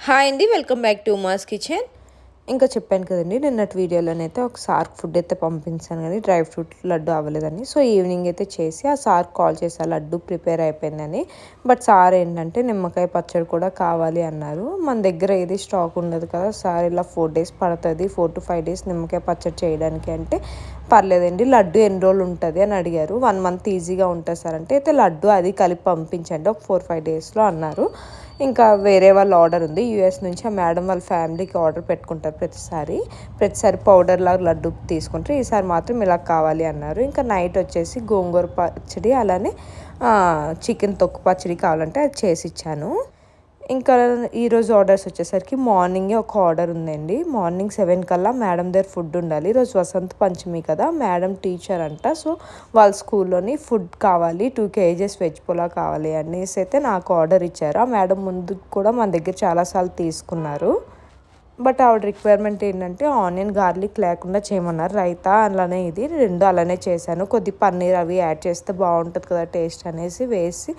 Hi అండి, welcome back to Uma's kitchen. ఇంకా చెప్పాను కదండి నిన్నటి వీడియోలోనైతే ఒక సార్క్ ఫుడ్ అయితే పంపించాను కానీ డ్రై ఫ్రూట్ లడ్డు అవ్వలేదని. సో ఈవినింగ్ అయితే చేసి ఆ సార్ కాల్ చేసి లడ్డు ప్రిపేర్ అయిపోయిందని. బట్ సార్ ఏంటంటే నిమ్మకాయ పచ్చడి కూడా కావాలి అన్నారు. మన దగ్గర ఏది స్టాక్ ఉండదు కదా సార్, ఇలా 4 days పడుతుంది, 4 to 5 days నిమ్మకాయ పచ్చడి చేయడానికి అంటే పర్లేదండి లడ్డు ఎన్ని రోజులు ఉంటుంది అని అడిగారు. 1 month ఈజీగా ఉంటుంది సార్ అంటే అయితే లడ్డు అది కలిపి పంపించండి ఒక 4-5 daysలో అన్నారు. ఇంకా వేరే వాళ్ళ ఆర్డర్ ఉంది యూఎస్ నుంచి, ఆ మేడం వాళ్ళ ఫ్యామిలీకి ఆర్డర్ పెట్టుకుంటారు ప్రతిసారి పౌడర్ లాగా లడ్డు తీసుకుంటారు, ఈసారి మాత్రం ఇలా కావాలి అన్నారు. ఇంకా నైట్ వచ్చేసి గోంగూర పచ్చడి అలానే చికెన్ తొక్కు పచ్చడి కావాలంటే అది చేసి ఇచ్చాను. ఇంకా ఈరోజు ఆర్డర్స్ వచ్చేసరికి మార్నింగే ఒక ఆర్డర్ ఉందండి. మార్నింగ్ 7 కల్లా మేడం దగ్గర ఫుడ్ ఉండాలి. ఈరోజు వసంత పంచమి కదా, మేడం టీచర్ అంట. సో వాళ్ళ స్కూల్లోని ఫుడ్ కావాలి, 2 kgs వెజ్ పులావ్ కావాలి అనేసి అయితే నాకు ఆర్డర్ ఇచ్చారు. ఆ మేడం ముందు కూడా మన దగ్గర చాలాసార్లు తీసుకున్నారు. బట్ ఆవిడ రిక్వైర్మెంట్ ఏంటంటే ఆనియన్ గార్లిక్ లేకుండా చేయమన్నారు. రైతా అలానే ఇది 2 అలానే చేశాను. కొద్ది పన్నీర్ అవి యాడ్ చేస్తే బాగుంటుంది కదా టేస్ట్ అనేసి వేసి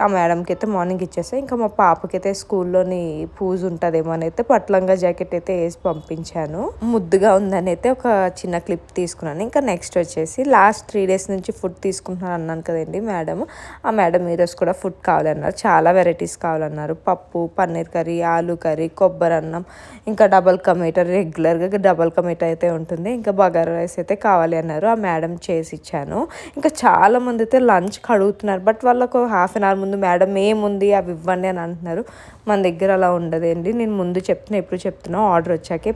ఆ మేడంకి అయితే మార్నింగ్ ఇచ్చేసాను. ఇంకా మా పాపకైతే స్కూల్లోని పూజ ఉంటుందేమో అని అయితే పట్లంగా జాకెట్ అయితే వేసి పంపించాను. ముద్దుగా ఉందని అయితే ఒక చిన్న క్లిప్ తీసుకున్నాను. ఇంకా నెక్స్ట్ వచ్చేసి లాస్ట్ 3 days నుంచి ఫుడ్ తీసుకుంటున్నాను అన్నాను కదండి మేడం. ఆ మేడం ఈరోజు కూడా ఫుడ్ కావాలన్నారు, చాలా వెరైటీస్ కావాలన్నారు. పప్పు, పన్నీర్ కర్రీ, ఆలు కర్రీ, కొబ్బరి అన్నం, ఇంకా డబల్ కమీటా, రెగ్యులర్గా డబల్ కమీటా అయితే ఉంటుంది, ఇంకా బగారా రైస్ అయితే కావాలి అన్నారు. ఆ మేడం చేసి ఇచ్చాను. ఇంకా చాలామంది అయితే లంచ్కి అడుగుతున్నారు, బట్ వాళ్ళకు 1/2 an hour ముందు మేడం ఏముంది అవి ఇవ్వండి అని అంటున్నారు. మన దగ్గర అలా ఉండదండి, నేను ముందు చెప్తున్నా ఎప్పుడు చెప్తున్నా ఆర్డర్ వచ్చాకే